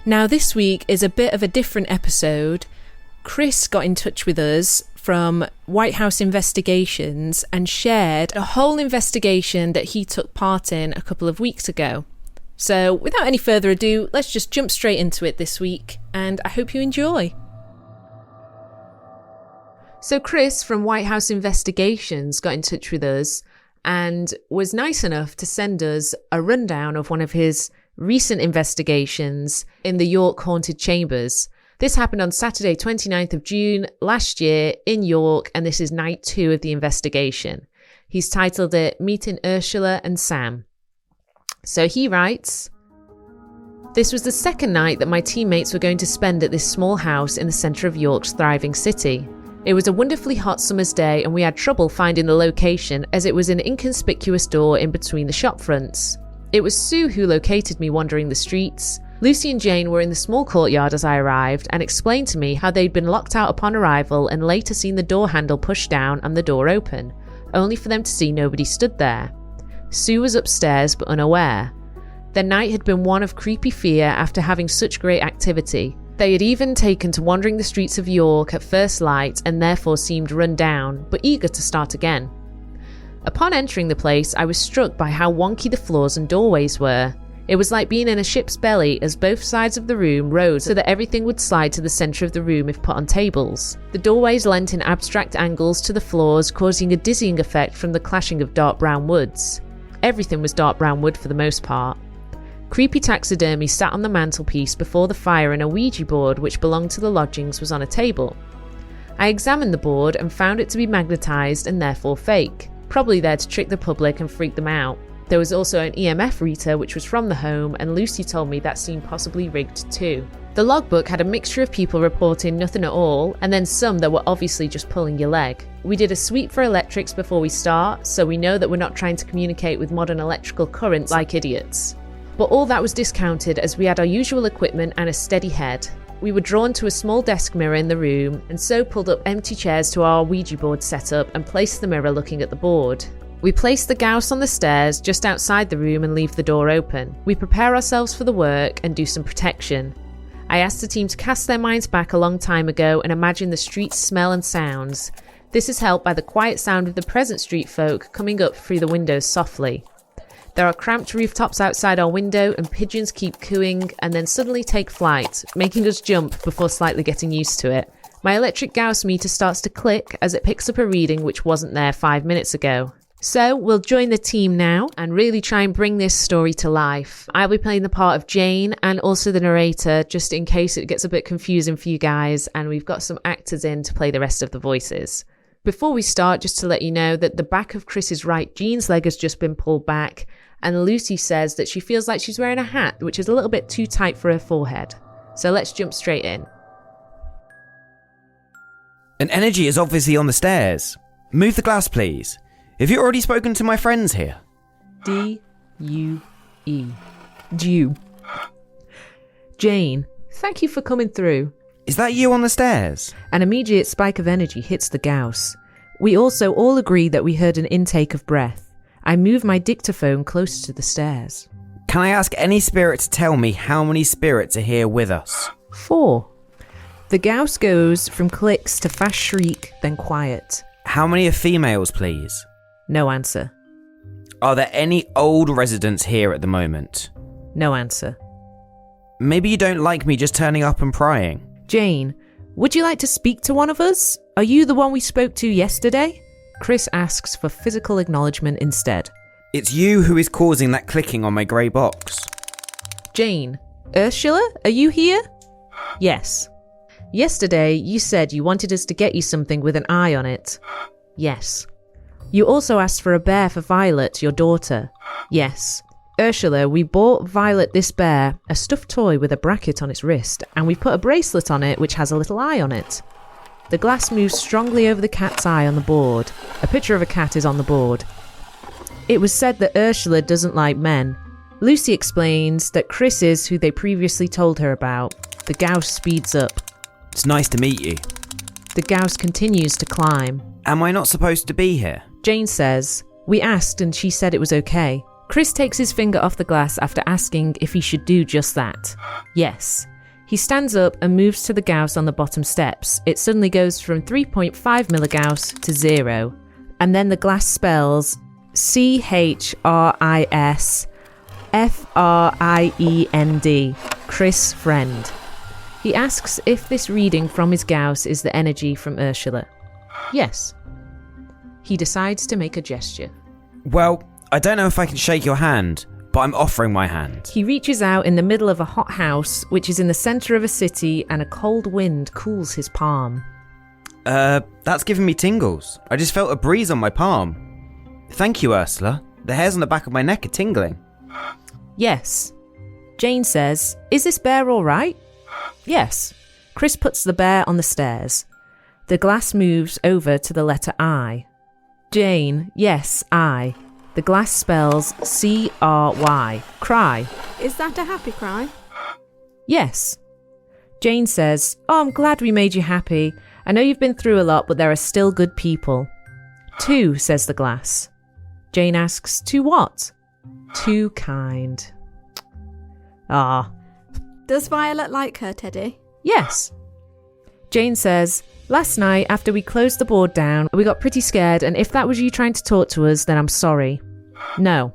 Now this week is a bit of a different episode. Chris got in touch with us from White House Investigations and shared a whole investigation that he took part in a couple of weeks ago. So without any further ado, let's just jump straight into it this week, and I hope you enjoy. So Chris from White House Investigations got in touch with us and was nice enough to send us a rundown of one of his recent investigations in the York Haunted Chambers. This happened on Saturday 29th of June last year in York, and this is night 2 of the investigation. He's titled it Meeting Ursula and Sam. So he writes, "This was the second night that my teammates were going to spend at this small house in the centre of York's thriving city. It was a wonderfully hot summer's day and we had trouble finding the location as it was an inconspicuous door in between the shop fronts. It was Sue who located me wandering the streets. Lucy and Jane were in the small courtyard as I arrived and explained to me how they'd been locked out upon arrival and later seen the door handle pushed down and the door open, only for them to see nobody stood there. Sue was upstairs but unaware. Their night had been one of creepy fear after having such great activity. They had even taken to wandering the streets of York at first light and therefore seemed run down, but eager to start again. Upon entering the place, I was struck by how wonky the floors and doorways were. It was like being in a ship's belly as both sides of the room rose so that everything would slide to the centre of the room if put on tables. The doorways leant in abstract angles to the floors, causing a dizzying effect from the clashing of dark brown woods. Everything was dark brown wood for the most part. Creepy taxidermy sat on the mantelpiece before the fire, and a Ouija board which belonged to the lodgings was on a table. I examined the board and found it to be magnetised and therefore fake, probably there to trick the public and freak them out. There was also an EMF reader which was from the home, and Lucy told me that seemed possibly rigged too. The logbook had a mixture of people reporting nothing at all, and then some that were obviously just pulling your leg. We did a sweep for electrics before we start, so we know that we're not trying to communicate with modern electrical currents like idiots. But all that was discounted as we had our usual equipment and a steady head. We were drawn to a small desk mirror in the room, and so pulled up empty chairs to our Ouija board setup and placed the mirror looking at the board. We place the Gauss on the stairs just outside the room and leave the door open. We prepare ourselves for the work and do some protection. I asked the team to cast their minds back a long time ago and imagine the street's smell and sounds. This is helped by the quiet sound of the present street folk coming up through the windows softly. There are cramped rooftops outside our window and pigeons keep cooing and then suddenly take flight, making us jump before slightly getting used to it. My electric Gauss meter starts to click as it picks up a reading which wasn't there 5 minutes ago. So we'll join the team now and really try and bring this story to life. I'll be playing the part of Jane and also the narrator, just in case it gets a bit confusing for you guys, and we've got some actors in to play the rest of the voices. Before we start, just to let you know that the back of Chris's right jeans leg has just been pulled back, and Lucy says that she feels like she's wearing a hat which is a little bit too tight for her forehead. So let's jump straight in. An energy is obviously on the stairs. Move the glass, please. Have you already spoken to my friends here? D-U-E. Dew. Jane, thank you for coming through. Is that you on the stairs? An immediate spike of energy hits the Gauss. We also all agree that we heard an intake of breath. I move my dictaphone closer to the stairs. Can I ask any spirit to tell me how many spirits are here with us? 4. The Gauss goes from clicks to fast shriek, then quiet. How many are females, please? No answer. Are there any old residents here at the moment? No answer. Maybe you don't like me just turning up and prying. Jane, would you like to speak to one of us? Are you the one we spoke to yesterday? Chris asks for physical acknowledgement instead. It's you who is causing that clicking on my grey box. Jane, Ursula, are you here? Yes. Yesterday, you said you wanted us to get you something with an eye on it. Yes. You also asked for a bear for Violet, your daughter. Yes. Ursula, we bought Violet this bear, a stuffed toy with a bracket on its wrist, and we've put a bracelet on it which has a little eye on it. The glass moves strongly over the cat's eye on the board. A picture of a cat is on the board. It was said that Ursula doesn't like men. Lucy explains that Chris is who they previously told her about. The Gauss speeds up. It's nice to meet you. The Gauss continues to climb. Am I not supposed to be here? Jane says, we asked and she said it was okay. Chris takes his finger off the glass after asking if he should do just that. Yes. He stands up and moves to the Gauss on the bottom steps. It suddenly goes from 3.5 milligauss to 0. And then the glass spells CHRISFRIEND, Chris friend. He asks if this reading from his Gauss is the energy from Ursula. Yes. He decides to make a gesture. Well, I don't know if I can shake your hand, but I'm offering my hand. He reaches out in the middle of a hot house, which is in the centre of a city, and a cold wind cools his palm. That's giving me tingles. I just felt a breeze on my palm. Thank you, Ursula. The hairs on the back of my neck are tingling. Yes. Jane says, "Is this bear all right?" Yes. Chris puts the bear on the stairs. The glass moves over to the letter I. Jane, yes, I. The glass spells CRY, cry. Is that a happy cry? Yes. Jane says, "Oh, I'm glad we made you happy. I know you've been through a lot, but there are still good people." "Too," says the glass. Jane asks, "To what?" "Too kind." Ah. Does Violet like her, Teddy? Yes. Jane says, "Last night, after we closed the board down, we got pretty scared, and if that was you trying to talk to us, then I'm sorry." No.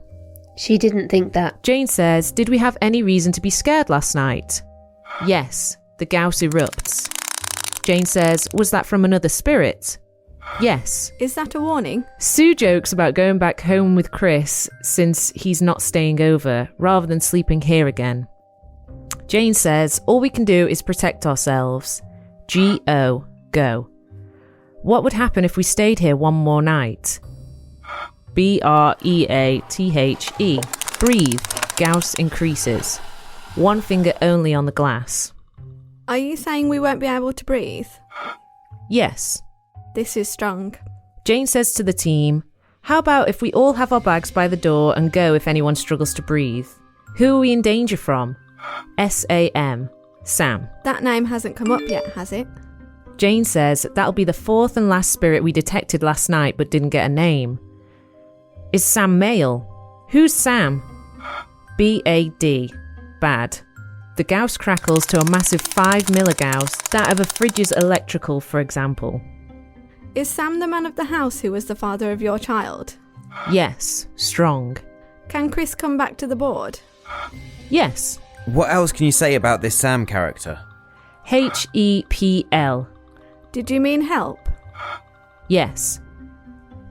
She didn't think that. Jane says, "Did we have any reason to be scared last night?" Yes. The Gauss erupts. Jane says, "Was that from another spirit?" Yes. Is that a warning? Sue jokes about going back home with Chris since he's not staying over, rather than sleeping here again. Jane says, "All we can do is protect ourselves." G-O, go. What would happen if we stayed here one more night? B-R-E-A-T-H-E. Breathe. Gauss increases. One finger only on the glass. Are you saying we won't be able to breathe? Yes. This is strong. Jane says to the team, "How about if we all have our bags by the door and go if anyone struggles to breathe? Who are we in danger from?" S-A-M. Sam. That name hasn't come up yet, has it? Jane says that'll be the fourth and last spirit we detected last night but didn't get a name. Is Sam male? Who's Sam? B-A-D. Bad. The Gauss crackles to a massive 5 milligauss, that of a fridge's electrical, for example. Is Sam the man of the house who was the father of your child? Yes, strong. Can Chris come back to the board? Yes. What else can you say about this Sam character? H-E-P-L. Did you mean help? Yes.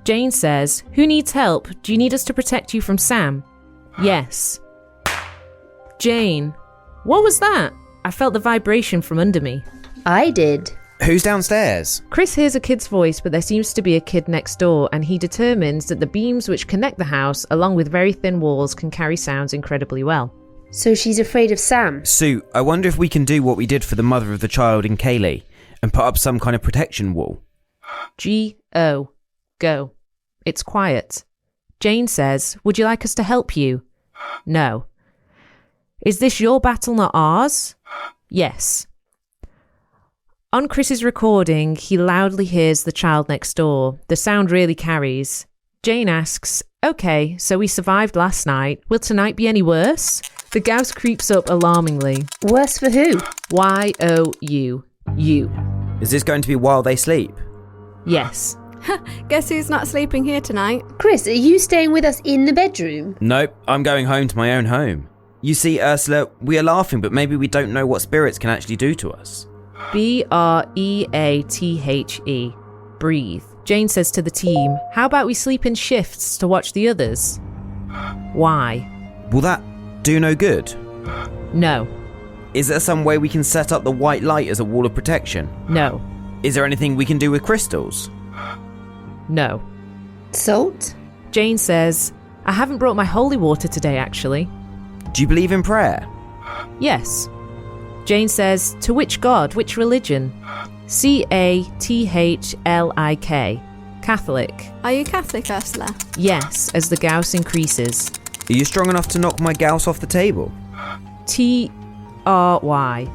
Jane says, "Who needs help? Do you need us to protect you from Sam?" Yes. Jane. What was that? I felt the vibration from under me. I did. Who's downstairs? Chris hears a kid's voice, but there seems to be a kid next door, and he determines that the beams which connect the house, along with very thin walls, can carry sounds incredibly well. So she's afraid of Sam. Sue, I wonder if we can do what we did for the mother of the child in Kaylee and put up some kind of protection wall. G-O. Go. It's quiet. Jane says, "Would you like us to help you?" No. Is this your battle, not ours? Yes. On Chris's recording, he loudly hears the child next door. The sound really carries. Jane asks, "Okay, so we survived last night. Will tonight be any worse?" The Gauss creeps up alarmingly. Worse for who? Y-O-U. You. Is this going to be while they sleep? Yes. Guess who's not sleeping here tonight? Chris, are you staying with us in the bedroom? Nope, I'm going home to my own home. You see, Ursula, we are laughing, but maybe we don't know what spirits can actually do to us. B-R-E-A-T-H-E. Breathe. Jane says to the team, "How about we sleep in shifts to watch the others?" Why? Will that do no good? No. Is there some way we can set up the white light as a wall of protection? No. Is there anything we can do with crystals? No. Salt? Jane says, "I haven't brought my holy water today, actually." Do you believe in prayer? Yes. Jane says, "To which god? Which religion?" C-A-T-H-L-I-K. Catholic. Are you Catholic, Ursula? Yes, as the Gauss increases. Are you strong enough to knock my Gauss off the table? T-R-Y.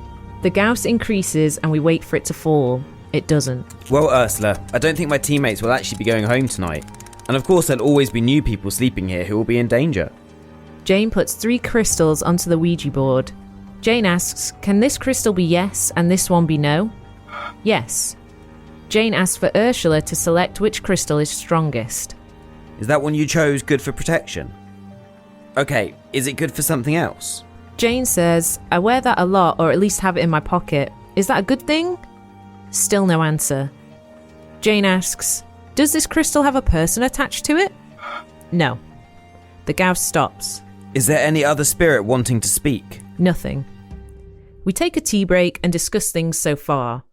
The Gauss increases and we wait for it to fall. It doesn't. Well, Ursula, I don't think my teammates will actually be going home tonight. And of course there'll always be new people sleeping here who will be in danger. Jane puts 3 crystals onto the Ouija board. Jane asks, can this crystal be yes and this one be no? Yes. Jane asks for Ursula to select which crystal is strongest. Is that one you chose good for protection? Okay, is it good for something else? Jane says, I wear that a lot, or at least have it in my pocket. Is that a good thing? Still no answer. Jane asks, does this crystal have a person attached to it? No. The Gauss stops. Is there any other spirit wanting to speak? Nothing. We take a tea break and discuss things so far.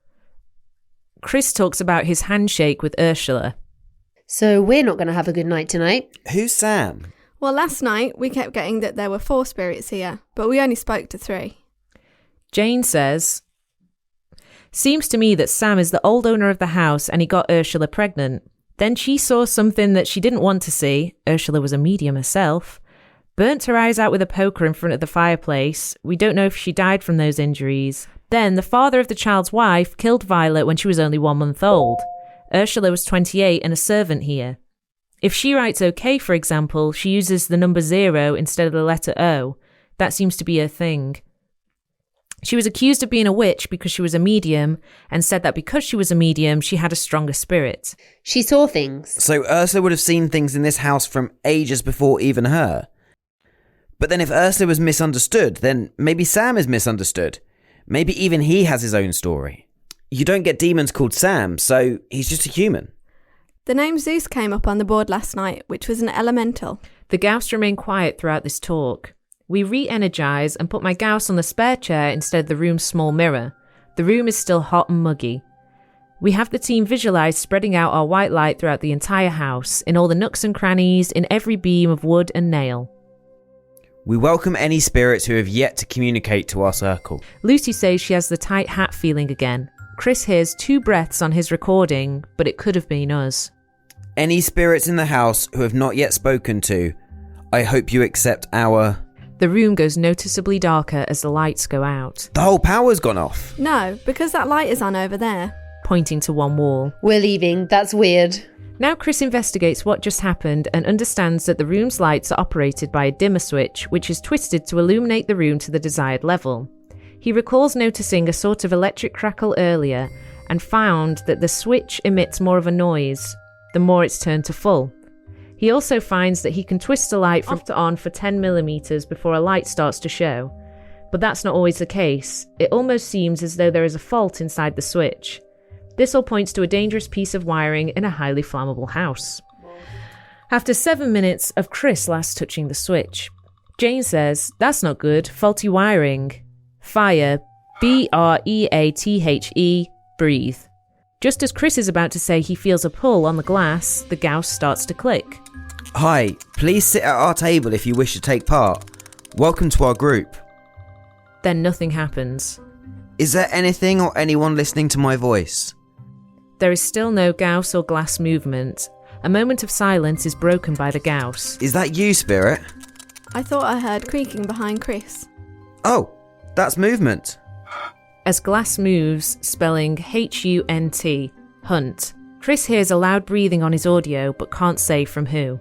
Chris talks about his handshake with Ursula. So we're not going to have a good night tonight. Who's Sam? Well, last night we kept getting that there were 4 spirits here, but we only spoke to 3. Jane says, seems to me that Sam is the old owner of the house and he got Ursula pregnant. Then she saw something that she didn't want to see. Ursula was a medium herself. Burnt her eyes out with a poker in front of the fireplace. We don't know if she died from those injuries. Then the father of the child's wife killed Violet when she was only 1 month old. Ursula was 28 and a servant here. If she writes OK, for example, she uses the number 0 instead of the letter O. That seems to be her thing. She was accused of being a witch because she was a medium, and said that because she was a medium, she had a stronger spirit. She saw things. So Ursula would have seen things in this house from ages before even her. But then if Ursula was misunderstood, then maybe Sam is misunderstood. Maybe even he has his own story. You don't get demons called Sam, so he's just a human. The name Zeus came up on the board last night, which was an elemental. The Gauss remain quiet throughout this talk. We re-energise and put my Gauss on the spare chair instead of the room's small mirror. The room is still hot and muggy. We have the team visualise spreading out our white light throughout the entire house, in all the nooks and crannies, in every beam of wood and nail. We welcome any spirits who have yet to communicate to our circle. Lucy says she has the tight hat feeling again. Chris hears 2 breaths on his recording, but it could have been us. Any spirits in the house who have not yet spoken to, I hope you accept our... The room goes noticeably darker as the lights go out. The whole power's gone off. No, because that light is on over there. Pointing to one wall. We're leaving. That's weird. Now Chris investigates what just happened and understands that the room's lights are operated by a dimmer switch, which is twisted to illuminate the room to the desired level. He recalls noticing a sort of electric crackle earlier and found that the switch emits more of a noise the more it's turned to full. He also finds that he can twist the light from off to on for 10mm before a light starts to show. But that's not always the case. It almost seems as though there is a fault inside the switch. This all points to a dangerous piece of wiring in a highly flammable house. After 7 minutes of Chris last touching the switch, Jane says, that's not good, faulty wiring. Fire, B-R-E-A-T-H-E, breathe. Just as Chris is about to say he feels a pull on the glass, the Gauss starts to click. Hi, please sit at our table if you wish to take part. Welcome to our group. Then nothing happens. Is there anything or anyone listening to my voice? There is still no Gauss or glass movement. A moment of silence is broken by the Gauss. Is that you, Spirit? I thought I heard creaking behind Chris. Oh, that's movement. As glass moves, spelling H-U-N-T, hunt, Chris hears a loud breathing on his audio but can't say from who.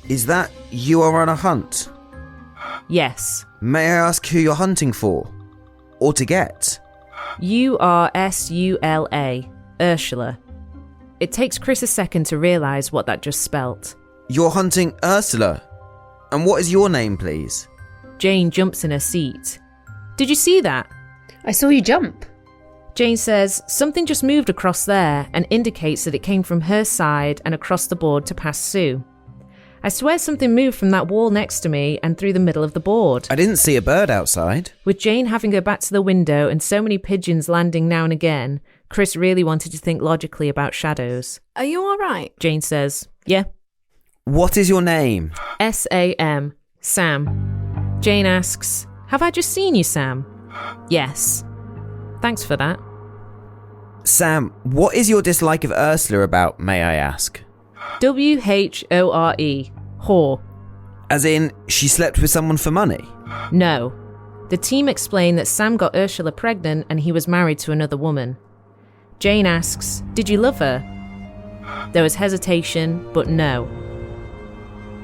Is that you are on a hunt? Yes. May I ask who you're hunting for? Or to get? U-R-S-U-L-A, Ursula. It takes Chris a second to realise what that just spelt. You're hunting Ursula. And what is your name, please? Jane jumps in her seat. Did you see that? I saw you jump. Jane says something just moved across there and indicates that it came from her side and across the board to past Sue. I swear something moved from that wall next to me and through the middle of the board. I didn't see a bird outside. With Jane having her back to the window and so many pigeons landing now and again, Chris really wanted to think logically about shadows. Are you alright? Jane says, yeah. What is your name? S-A-M, Sam. Jane asks, have I just seen you, Sam? Yes. Thanks for that. Sam, what is your dislike of Ursula about, may I ask? W-H-O-R-E, whore. As in, she slept with someone for money? No. The team explained that Sam got Ursula pregnant and he was married to another woman. Jane asks, did you love her? There was hesitation, but no.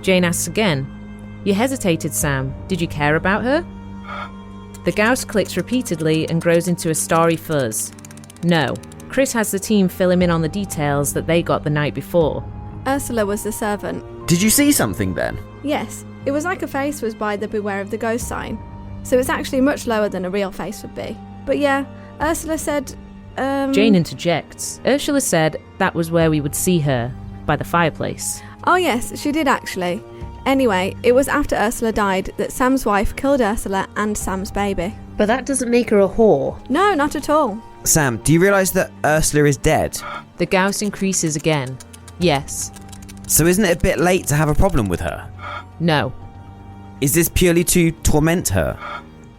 Jane asks again, you hesitated, Sam. Did you care about her? The Gauss clicks repeatedly and grows into a starry fuzz. No. Chris has the team fill him in on the details that they got the night before. Ursula was the servant. Did you see something then? Yes, it was like a face was by the beware of the ghost sign. So it's actually much lower than a real face would be. But yeah, Ursula said, Jane interjects. Ursula said that was where we would see her, by the fireplace. Oh yes, she did actually. Anyway, it was after Ursula died that Sam's wife killed Ursula and Sam's baby. But that doesn't make her a whore. No, not at all. Sam, do you realise that Ursula is dead? The Gauss increases again. Yes. So isn't it a bit late to have a problem with her? No. Is this purely to torment her?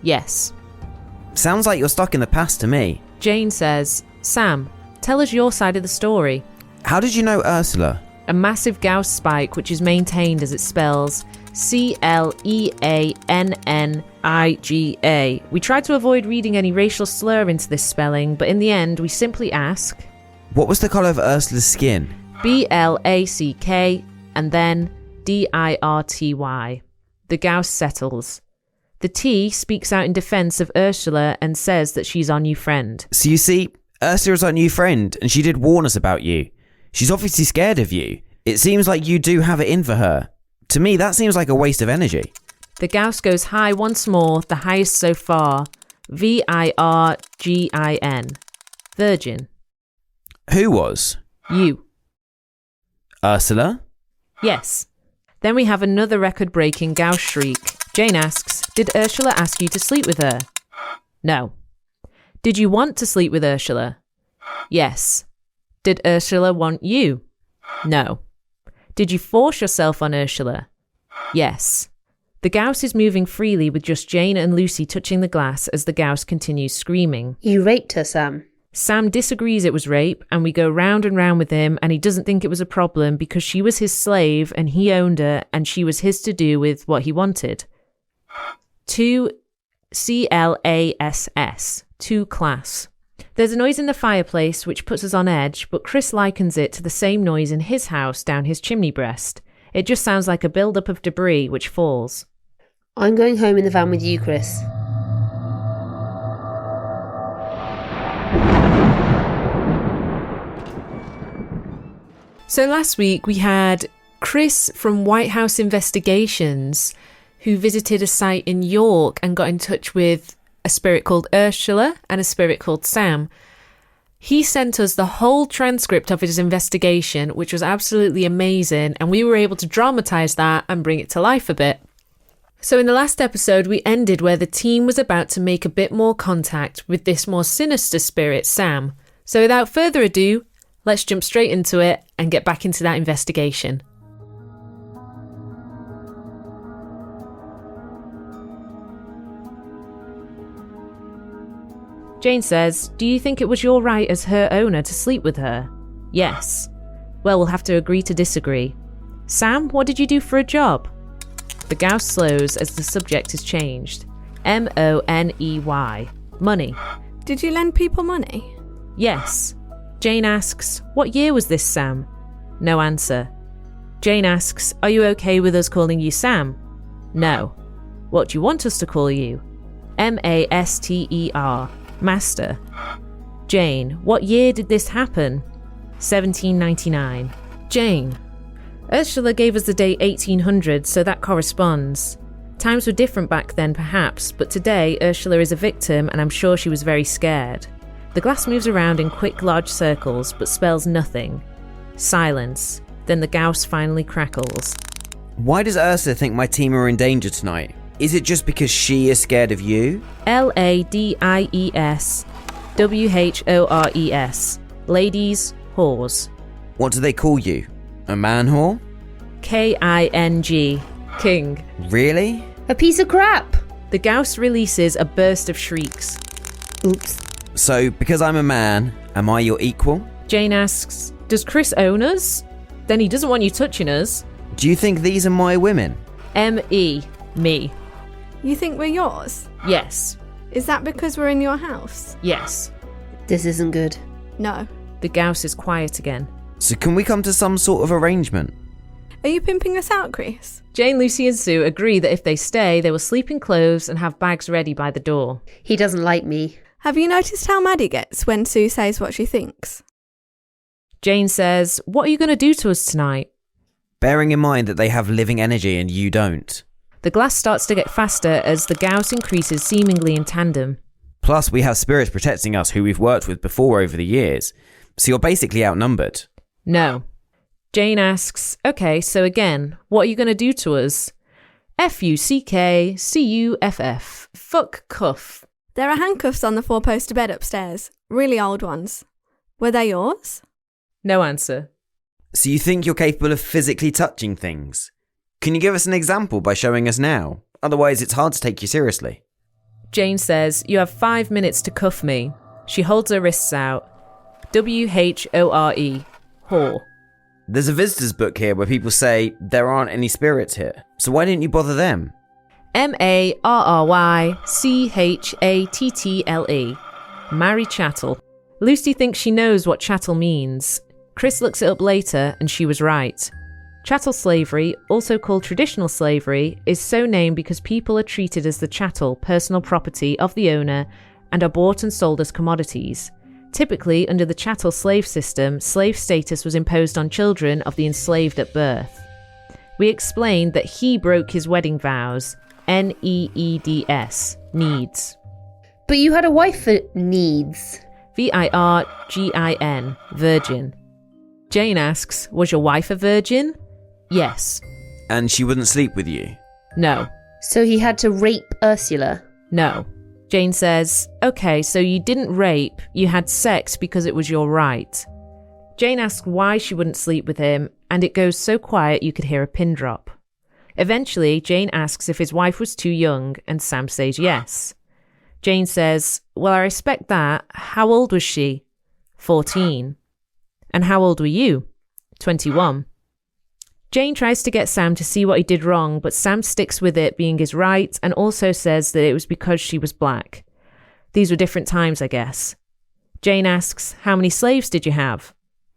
Yes. Sounds like you're stuck in the past to me. Jane says, Sam, tell us your side of the story. How did you know Ursula? A massive Gauss spike which is maintained as it spells Cleanniga. We tried to avoid reading any racial slur into this spelling, but in the end we simply ask, What was the colour of Ursula's skin? Black and then Dirty. The Gauss settles. The T speaks out in defence of Ursula and says that she's our new friend. So you see, Ursula's our new friend, and she did warn us about you. She's obviously scared of you. It seems like you do have it in for her. To me, that seems like a waste of energy. The Gauss goes high once more, the highest so far. Virgin. Virgin. Who was? You. Ursula? Yes. Then we have another record-breaking Gauss shriek. Jane asks, did Ursula ask you to sleep with her? No. Did you want to sleep with Ursula? Yes. Did Ursula want you? No. Did you force yourself on Ursula? Yes. The Gauss is moving freely with just Jane and Lucy touching the glass as the Gauss continues screaming. You raped her, Sam. Sam disagrees it was rape, and we go round and round with him, and he doesn't think it was a problem because she was his slave and he owned her and she was his to do with what he wanted. 2 class. 2 class. There's a noise in the fireplace which puts us on edge, but Chris likens it to the same noise in his house down his chimney breast. It just sounds like a build-up of debris which falls. I'm going home in the van with you, Chris. So last week we had Chris from White House Investigations who visited a site in York and got in touch with a spirit called Ursula and a spirit called Sam. He sent us the whole transcript of his investigation, which was absolutely amazing, and we were able to dramatize that and bring it to life a bit. So in the last episode, we ended where the team was about to make a bit more contact with this more sinister spirit, Sam. So without further ado, let's jump straight into it and get back into that investigation. Jane says, do you think it was your right as her owner to sleep with her? Yes. Well, we'll have to agree to disagree. Sam, what did you do for a job? The Gauss slows as the subject is changed. Money. Money. Did you lend people money? Yes. Jane asks, what year was this, Sam? No answer. Jane asks, are you okay with us calling you Sam? No. What do you want us to call you? Master. Master. Jane, what year did this happen? 1799. Jane. Ursula gave us the date 1800, so that corresponds. Times were different back then, perhaps, but today Ursula is a victim and I'm sure she was very scared. The glass moves around in quick, large circles, but spells nothing. Silence. Then the Gauss finally crackles. Why does Ursula think my team are in danger tonight? Is it just because she is scared of you? Ladies Whores. Ladies, whores. What do they call you? A man whore? King. King. Really? A piece of crap! The Gauss releases a burst of shrieks. Oops. So, because I'm a man, am I your equal? Jane asks, does Chris own us? Then he doesn't want you touching us. Do you think these are my women? Me. You think we're yours? Yes. Is that because we're in your house? Yes. This isn't good. No. The Gauss is quiet again. So can we come to some sort of arrangement? Are you pimping us out, Chris? Jane, Lucy and Sue agree that if they stay, they will sleep in clothes and have bags ready by the door. He doesn't like me. Have you noticed how mad he gets when Sue says what she thinks? Jane says, "What are you going to do to us tonight?" Bearing in mind that they have living energy and you don't. The glass starts to get faster as the Gauss increases seemingly in tandem. Plus, we have spirits protecting us who we've worked with before over the years. So you're basically outnumbered. No. Jane asks, "Okay, so again, what are you going to do to us?" Fuckcuff. Fuck cuff. There are handcuffs on the four-poster bed upstairs. Really old ones. Were they yours? No answer. So you think you're capable of physically touching things? Can you give us an example by showing us now? Otherwise, it's hard to take you seriously. Jane says, "You have 5 minutes to cuff me." She holds her wrists out. WHORE. Whore. There's a visitor's book here where people say there aren't any spirits here. So why didn't you bother them? MARRYCHATTLE. Marry chattel. Lucy thinks she knows what chattel means. Chris looks it up later and she was right. Chattel slavery, also called traditional slavery, is so named because people are treated as the chattel, personal property of the owner, and are bought and sold as commodities. Typically, under the chattel slave system, slave status was imposed on children of the enslaved at birth. We explained that he broke his wedding vows. NEEDS. Needs. But you had a wife for needs. VIRGIN. Virgin. Jane asks, "Was your wife a virgin?" Yes. And she wouldn't sleep with you? No. So he had to rape Ursula. No. Jane says, "Okay, so you didn't rape, you had sex because it was your right." Jane asks why she wouldn't sleep with him, and it goes so quiet you could hear a pin drop. Eventually, Jane asks if his wife was too young, and Sam says yes. Jane says, "Well, I respect that. How old was she?" 14. "And how old were you?" 21. Jane tries to get Sam to see what he did wrong, but Sam sticks with it being his right and also says that it was because she was black. These were different times, I guess. Jane asks, "How many slaves did you have?"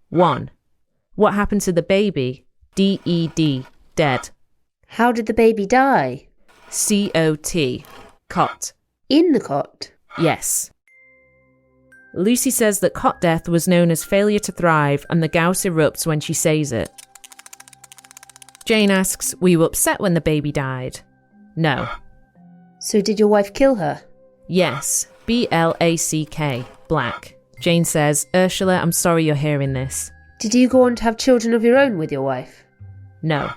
1. "What happened to the baby?" DED. Dead. How did the baby die? COT. Cot. In the cot. Yes. Lucy says that cot death was known as failure to thrive and the Gauss erupts when she says it. Jane asks, "Were you upset when the baby died?" No. So did your wife kill her? Yes. BLACK. Black. Jane says, "Ursula, I'm sorry you're hearing this." Did you go on to have children of your own with your wife? No.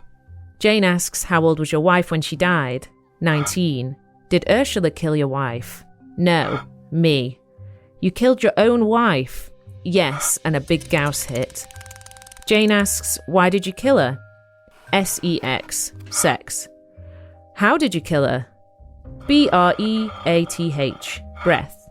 Jane asks, "How old was your wife when she died?" 19. "Did Ursula kill your wife?" No. Me. "You killed your own wife?" Yes, and a big Gauss hit. Jane asks, "Why did you kill her?" SEX. Sex. "How did you kill her?" BREATH. Breath.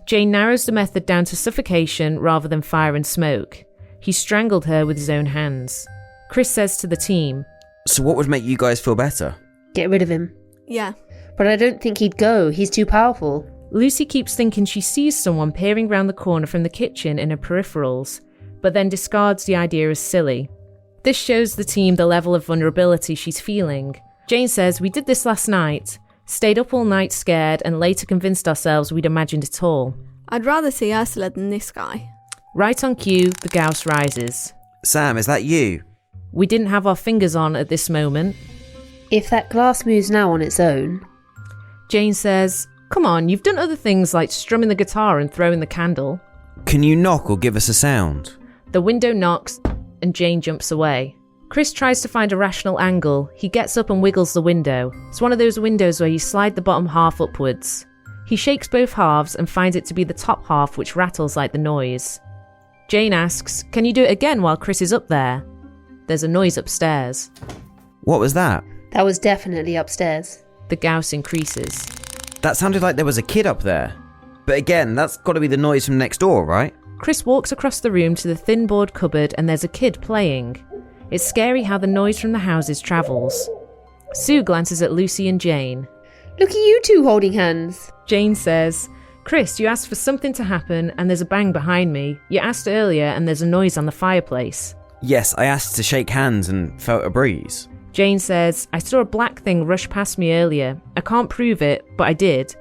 Jane narrows the method down to suffocation rather than fire and smoke. He strangled her with his own hands. Chris says to the team, So what would make you guys feel better? Get rid of him. Yeah. But I don't think he'd go. He's too powerful. Lucy keeps thinking she sees someone peering round the corner from the kitchen in her peripherals, but then discards the idea as silly. This shows the team the level of vulnerability she's feeling. Jane says, "We did this last night. Stayed up all night scared and later convinced ourselves we'd imagined it all." I'd rather see Ursula than this guy. Right on cue, the Gauss rises. Sam, is that you? We didn't have our fingers on at this moment. If that glass moves now on its own... Jane says, "Come on, you've done other things like strumming the guitar and throwing the candle." Can you knock or give us a sound? The window knocks and Jane jumps away. Chris tries to find a rational angle. He gets up and wiggles the window. It's one of those windows where you slide the bottom half upwards. He shakes both halves and finds it to be the top half, which rattles like the noise. Jane asks, "Can you do it again while Chris is up there?" There's a noise upstairs. What was that? That was definitely upstairs. The Gauss increases. That sounded like there was a kid up there. But again, that's got to be the noise from next door, right? Chris walks across the room to the thin board cupboard and there's a kid playing. It's scary how the noise from the houses travels. Sue glances at Lucy and Jane. Look at you two holding hands. Jane says, "Chris, you asked for something to happen and there's a bang behind me. You asked earlier and there's a noise on the fireplace." Yes, I asked to shake hands and felt a breeze. Jane says, I saw a black thing rush past me earlier. I can't prove it, but I did.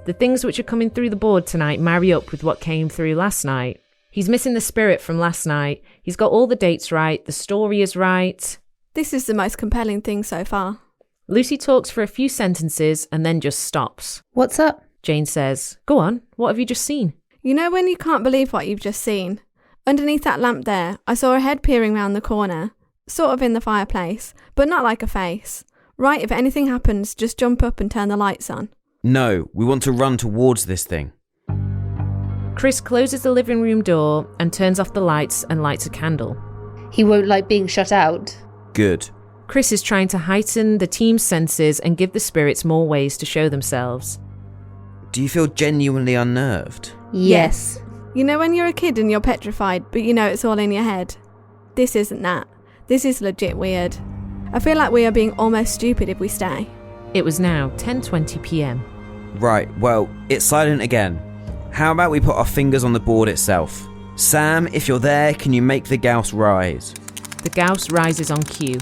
The things which are coming through the board tonight marry up with what came through last night. He's missing the spirit from last night. He's got all the dates right. The story is right. This is the most compelling thing so far. Lucy talks for a few sentences and then just stops. What's up? Jane says, go on, what have you just seen? You know when you can't believe what you've just seen? Underneath that lamp there, I saw a head peering round the corner, sort of in the fireplace, but not like a face. Right, if anything happens, just jump up and turn the lights on. No, we want to run towards this thing. Chris closes the living room door and turns off the lights and lights a candle. He won't like being shut out. Good. Chris is trying to heighten the team's senses and give the spirits more ways to show themselves. Do you feel genuinely unnerved? Yes. You know when you're a kid and you're petrified, but you know it's all in your head? This isn't that. This is legit weird. I feel like we are being almost stupid if we stay. It was now 10:20 p.m. Right, well, it's silent again. How about we put our fingers on the board itself? Sam, if you're there, can you make the Gauss rise? The Gauss rises on cue.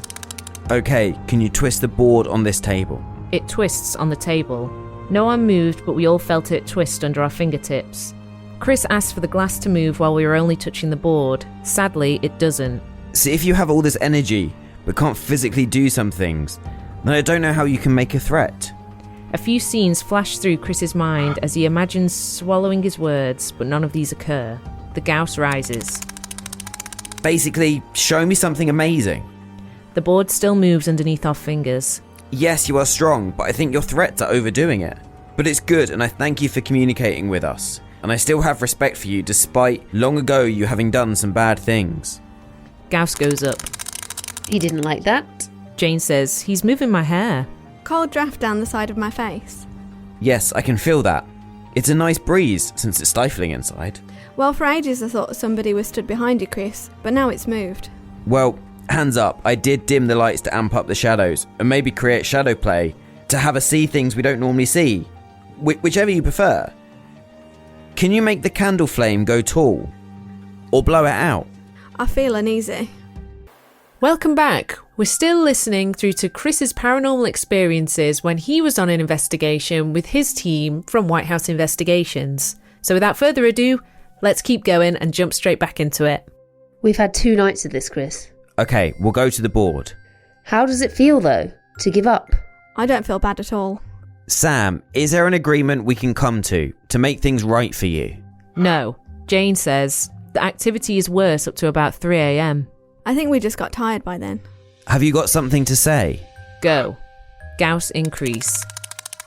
Okay, can you twist the board on this table? It twists on the table. No one moved, but we all felt it twist under our fingertips. Chris asked for the glass to move while we were only touching the board. Sadly, it doesn't. See, if you have all this energy, but can't physically do some things, then I don't know how you can make a threat. A few scenes flash through Chris's mind as he imagines swallowing his words, but none of these occur. The Gauss rises. Basically, show me something amazing. The board still moves underneath our fingers. Yes, you are strong, but I think your threats are overdoing it. But it's good, and I thank you for communicating with us. And I still have respect for you, despite long ago you having done some bad things. Gauss goes up. He didn't like that. Jane says, he's moving my hair. Cold draft down the side of my face. Yes, I can feel that. It's a nice breeze, since it's stifling inside. Well, for ages I thought somebody was stood behind you, Chris, but now it's moved. Well, hands up, I did dim the lights to amp up the shadows, and maybe create shadow play, to have us see things we don't normally see. Whichever you prefer. Can you make the candle flame go tall? Or blow it out? I feel uneasy. Welcome back. We're still listening through to Chris's paranormal experiences when he was on an investigation with his team from White House Investigations. So without further ado, let's keep going and jump straight back into it. We've had 2 nights of this, Chris. Okay, we'll go to the board. How does it feel, though, to give up? I don't feel bad at all. Sam, is there an agreement we can come to make things right for you? No. Jane says the activity is worse up to about 3 a.m. I think we just got tired by then. Have you got something to say? Go. Gauss increase.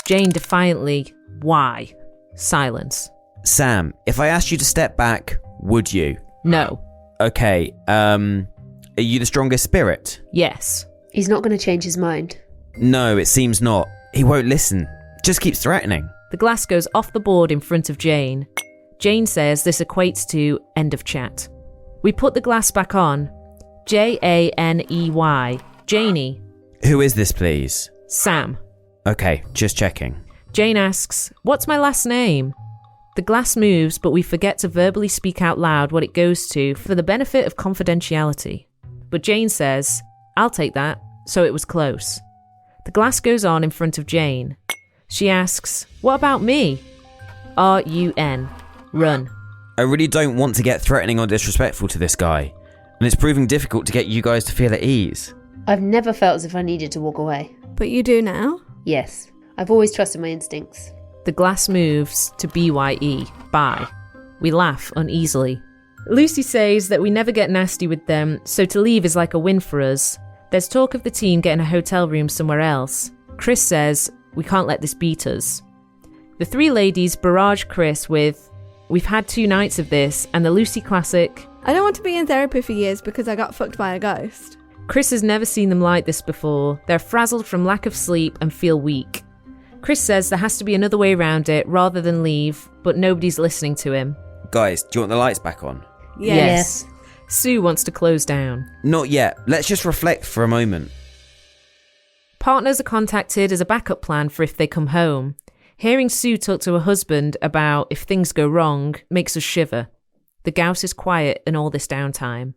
Jane defiantly, why? Silence. Sam, if I asked you to step back, would you? No. Okay, are you the strongest spirit? Yes. He's not going to change his mind. No, it seems not. He won't listen. Just keeps threatening. The glass goes off the board in front of Jane. Jane says this equates to end of chat. We put the glass back on. Janey. Janey. Who is this, please? Sam. Okay, just checking. Jane asks, what's my last name? The glass moves, but we forget to verbally speak out loud what it goes to for the benefit of confidentiality. But Jane says, I'll take that, so it was close. The glass goes on in front of Jane. She asks, what about me? R-U-N. Run. I really don't want to get threatening or disrespectful to this guy, and it's proving difficult to get you guys to feel at ease. I've never felt as if I needed to walk away. But you do now? Yes. I've always trusted my instincts. The glass moves to BYE. Bye. We laugh uneasily. Lucy says that we never get nasty with them, so to leave is like a win for us. There's talk of the team getting a hotel room somewhere else. Chris says, we can't let this beat us. The 3 ladies barrage Chris with, we've had 2 nights of this, and the Lucy classic, I don't want to be in therapy for years because I got fucked by a ghost. Chris has never seen them like this before. They're frazzled from lack of sleep and feel weak. Chris says there has to be another way around it rather than leave, but nobody's listening to him. Guys, do you want the lights back on? Yes. Sue wants to close down. Not yet. Let's just reflect for a moment. Partners are contacted as a backup plan for if they come home. Hearing Sue talk to her husband about if things go wrong makes us shiver. The Gauss is quiet in all this downtime.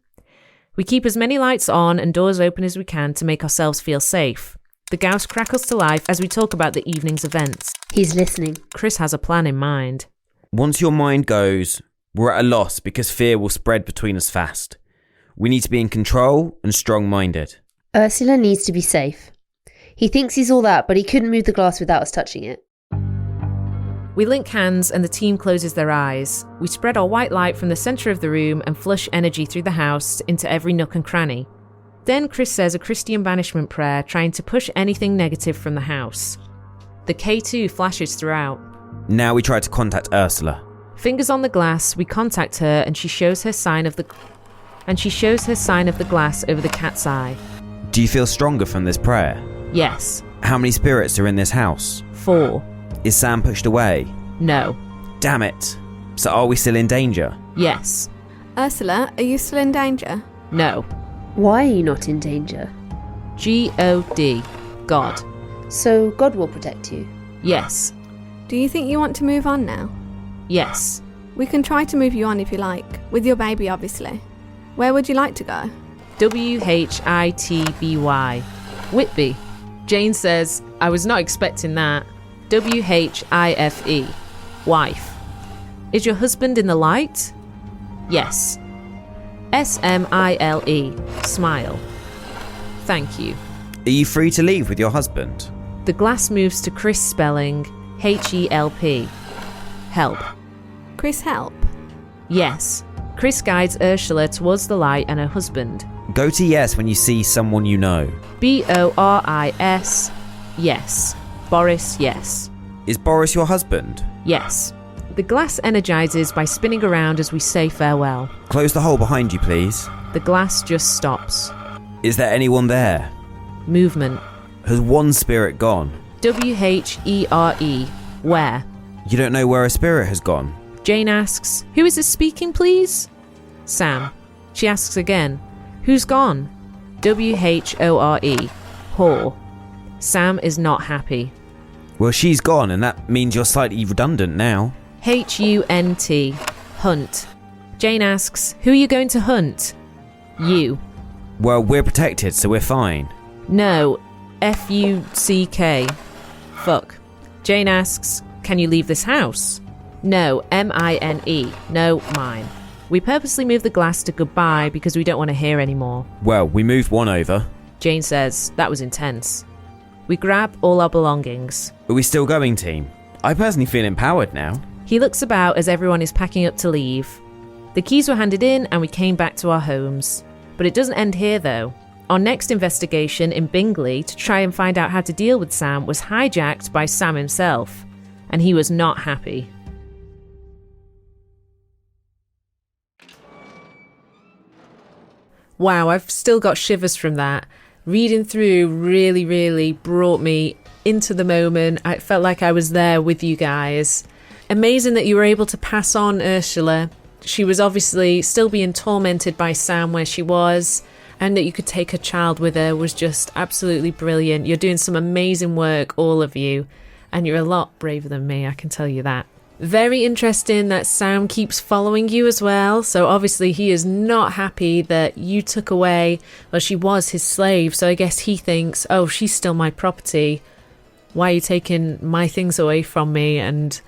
We keep as many lights on and doors open as we can to make ourselves feel safe. The Gauss crackles to life as we talk about the evening's events. He's listening. Chris has a plan in mind. Once your mind goes, we're at a loss because fear will spread between us fast. We need to be in control and strong-minded. Ursula needs to be safe. He thinks he's all that, but he couldn't move the glass without us touching it. We link hands and the team closes their eyes. We spread our white light from the centre of the room and flush energy through the house into every nook and cranny. Then Chris says a Christian banishment prayer, trying to push anything negative from the house. The K2 flashes throughout. Now we try to contact Ursula. Fingers on the glass, we contact her and she shows her sign of the glass over the cat's eye. Do you feel stronger from this prayer? Yes. How many spirits are in this house? 4. Is Sam pushed away? No. Damn it. So are we still in danger? Yes. Ursula, are you still in danger? No. Why are you not in danger? God. God. So God will protect you. Yes. Do you think you want to move on now? Yes. We can try to move you on if you like, with your baby obviously. Where would you like to go? WHITBY. Whitby. Jane says, I was not expecting that. WHIFE. Wife. Is your husband in the light? Yes. SMILE. Smile. Thank you. Are you free to leave with your husband? The glass moves to Chris spelling HELP. Help. Chris, help. Yes. Chris guides Ursula towards the light and her husband. Go to yes when you see someone you know. BORIS. Yes. Boris, yes. Is Boris your husband? Yes. The glass energizes by spinning around as we say farewell. Close the hole behind you, please. The glass just stops. Is there anyone there? Movement. Has one spirit gone? WHERE. Where? You don't know where a spirit has gone? Jane asks, who is this speaking, please? Sam. She asks again, who's gone? WHORE. Whore. Sam is not happy. Well, she's gone, and that means you're slightly redundant now. HUNT. Hunt. Jane asks, who are you going to hunt? You. Well, we're protected, so we're fine. No. FUCK. Fuck. Jane asks, can you leave this house? No. MINE. No, mine. We purposely move the glass to goodbye because we don't want to hear anymore. Well, we moved one over. Jane says, that was intense. We grab all our belongings. Are we still going, team? I personally feel empowered now. He looks about as everyone is packing up to leave. The keys were handed in and we came back to our homes. But it doesn't end here though. Our next investigation in Bingley to try and find out how to deal with Sam was hijacked by Sam himself. And he was not happy. Wow, I've still got shivers from that. Reading through really brought me into the moment. I felt like I was there with you guys. Amazing that you were able to pass on Ursula. She was obviously still being tormented by Sam where she was, and that you could take her child with her was just absolutely brilliant. You're doing some amazing work, all of you, and you're a lot braver than me, I can tell you that. Very interesting that Sam keeps following you as well. So obviously he is not happy that you took away, well, she was his slave. So I guess he thinks, oh, she's still my property. Why are you taking my things away from me? And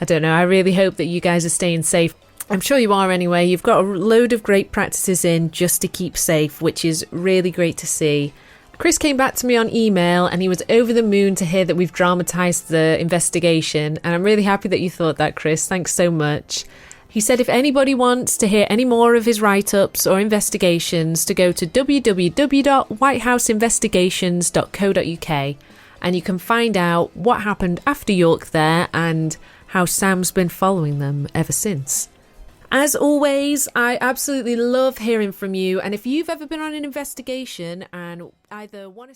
I don't know. I really hope that you guys are staying safe. I'm sure you are anyway. You've got a load of great practices in just to keep safe, which is really great to see. Chris came back to me on email and he was over the moon to hear that we've dramatised the investigation, and I'm really happy that you thought that, Chris. Thanks so much. He said if anybody wants to hear any more of his write-ups or investigations, to go to www.whitehouseinvestigations.co.uk and you can find out what happened after York there and how Sam's been following them ever since. As always, I absolutely love hearing from you, and if you've ever been on an investigation and either want to